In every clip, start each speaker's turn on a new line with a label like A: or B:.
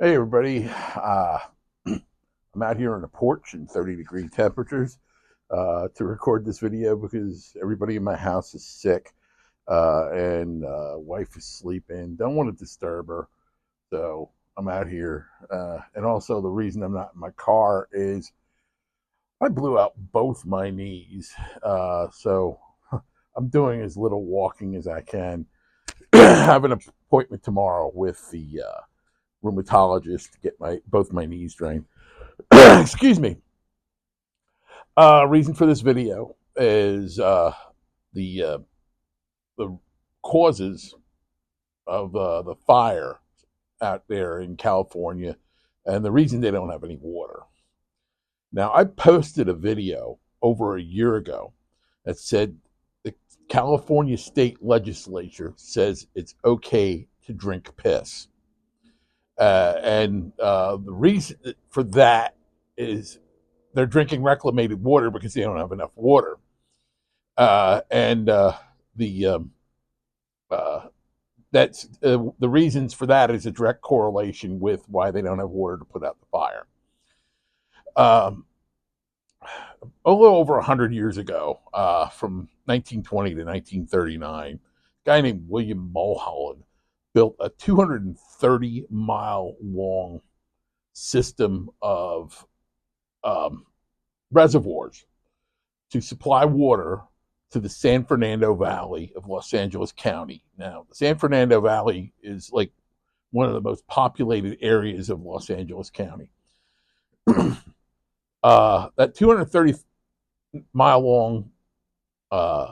A: Hey everybody, I'm out here on the porch in 30-degree temperatures to record this video because everybody in my house is sick and wife is sleeping. Don't want to disturb her, so I'm out here. And also the reason I'm not in my car is I blew out both my knees, so I'm doing as little walking as I can. I have an appointment tomorrow with the rheumatologist to get my both my knees drained. Excuse me. Reason for this video is the uh, the causes of the fire out there in California, and the reason they don't have any water. Now, I posted a video over a year ago that said the California state legislature says it's okay to drink piss, and the reason for that is they're drinking reclamated water because they don't have enough water. And the uh, that's the reasons for that is a direct correlation with why they don't have water to put out the fire. Um, a little over 100 years ago, from 1920 to 1939, a guy named William Mulholland built a 230-mile long system of um, reservoirs to supply water to the San Fernando Valley of Los Angeles County. Now, the San Fernando Valley is like one of the most populated areas of Los Angeles County. That 230-mile long uh,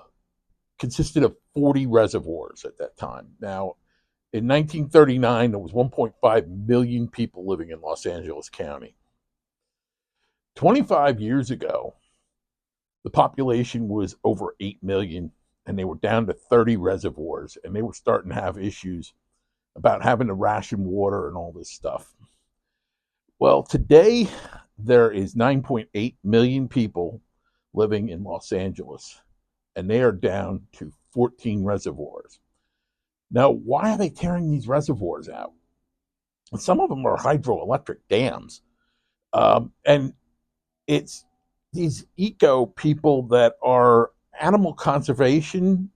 A: consisted of 40 reservoirs at that time. Now, in 1939, there was 1.5 million people living in Los Angeles County. 25 years ago, the population was over 8 million and they were down to 30 reservoirs, and they were starting to have issues about having to ration water and all this stuff. Well, today there is 9.8 million people living in Los Angeles, and they are down to 14 reservoirs. Now, why are they tearing these reservoirs out? Some of them are hydroelectric dams, and it's these eco people that are animal conservation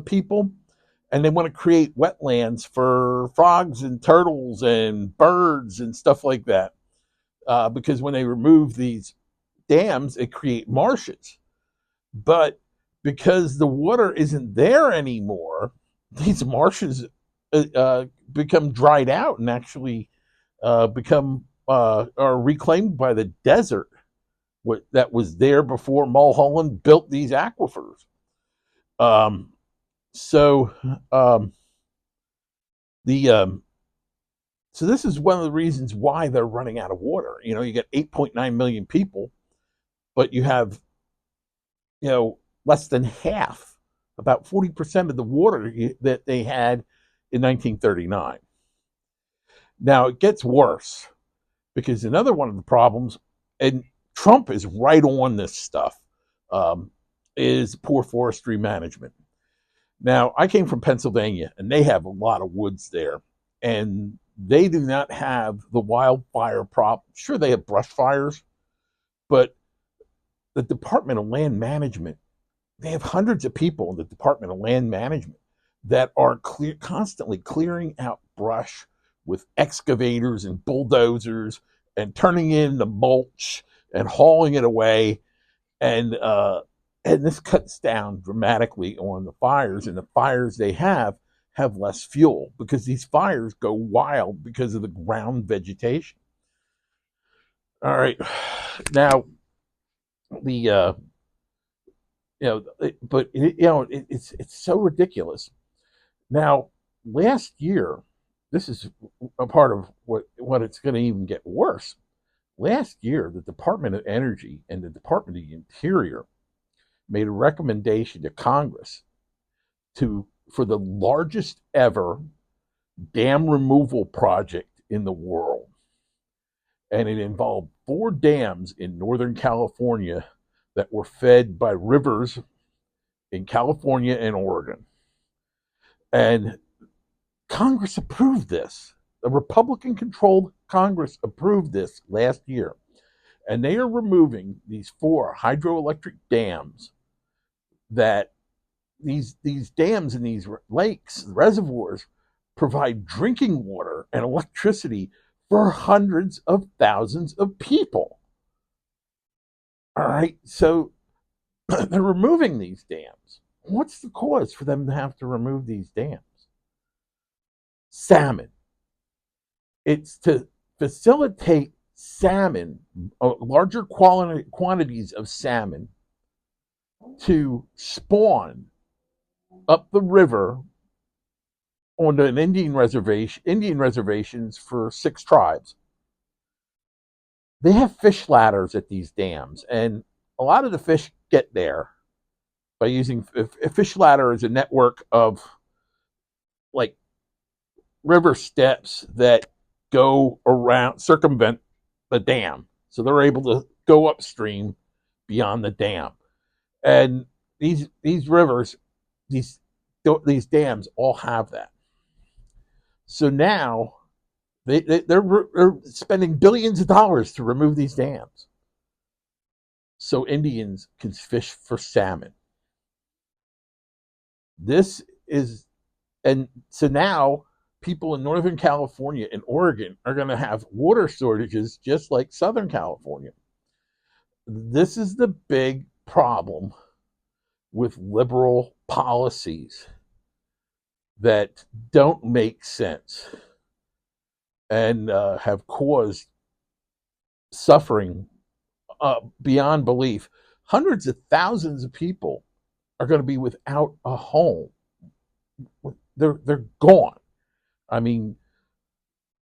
A: people, and they want to create wetlands for frogs and turtles and birds and stuff like that. Because when they remove these dams, they create marshes. But because the water isn't there anymore, these marshes become dried out and actually become are reclaimed by the desert that was there before Mulholland built these aquifers. Um, so um, the so this is one of the reasons why they're running out of water. You know, you got 8.9 million people, but you have less than half, about 40% of the water that they had in 1939. Now it gets worse because another one of the problems, and Trump is right on this stuff, um, is poor forestry management. Now, I came from Pennsylvania, and they have a lot of woods there, and they do not have the wildfire problem. Sure, they have brush fires, but the Department of Land Management, they have hundreds of people in the Department of Land Management that are constantly clearing out brush with excavators and bulldozers and turning in the mulch and hauling it away, and this cuts down dramatically on the fires, and the fires they have less fuel because these fires go wild because of the ground vegetation. All right, now the but it's so ridiculous. Now, last year, this is a part of what it's going to even get worse. Last year, the Department of Energy and the Department of the Interior made a recommendation to Congress to for the largest ever dam removal project in the world. And it involved 4 dams in Northern California that were fed by rivers in California and Oregon. And Congress approved this. a Republican-controlled Congress approved this last year, and they are removing these 4 hydroelectric dams that these dams and these lakes, reservoirs, provide drinking water and electricity for hundreds of thousands of people. All right, so they're removing these dams. What's the cause for them to have to remove these dams? Salmon. It's to facilitate salmon, larger quantities of salmon to spawn up the river on an Indian reservations for 6 tribes. They have fish ladders at these dams, and a lot of the fish get there by using a fish ladder is a network of like river steps that go around, circumvent the dam, so they're able to go upstream beyond the dam. And these rivers, these dams all have that. So now they're spending billions of dollars to remove these dams so Indians can fish for salmon. This is, and so now people in Northern California and Oregon are going to have water shortages just like Southern California. This is the big problem with liberal policies that don't make sense and have caused suffering beyond belief. Hundreds of thousands of people are going to be without a home. They're gone. I mean,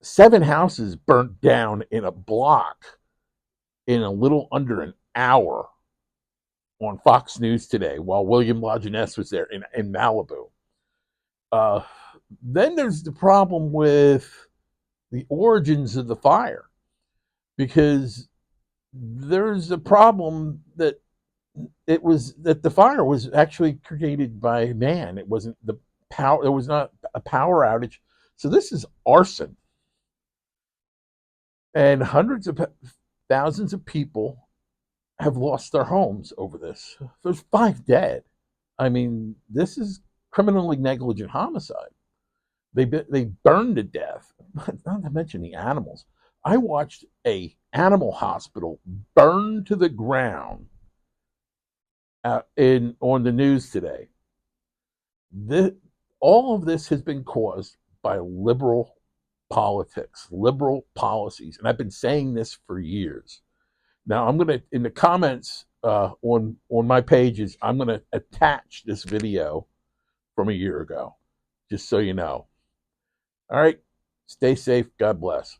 A: 7 houses burnt down in a block in a little under an hour on Fox News today while William Lajeunesse was there in Malibu. Then there's the problem with the origins of the fire, because there's a problem that the fire was actually created by man. It wasn't the power. It was not a power outage. So this is arson, and hundreds of thousands of people have lost their homes over this. There's 5 dead. I mean, this is criminally negligent homicide. They burned to death. Not to mention the animals. I watched a animal hospital burn to the ground on the news today. All of this has been caused by liberal politics, liberal policies, and I've been saying this for years. Now I'm gonna, in the comments on my pages, I'm gonna attach this video from a year ago, just so you know. All right, stay safe. God bless.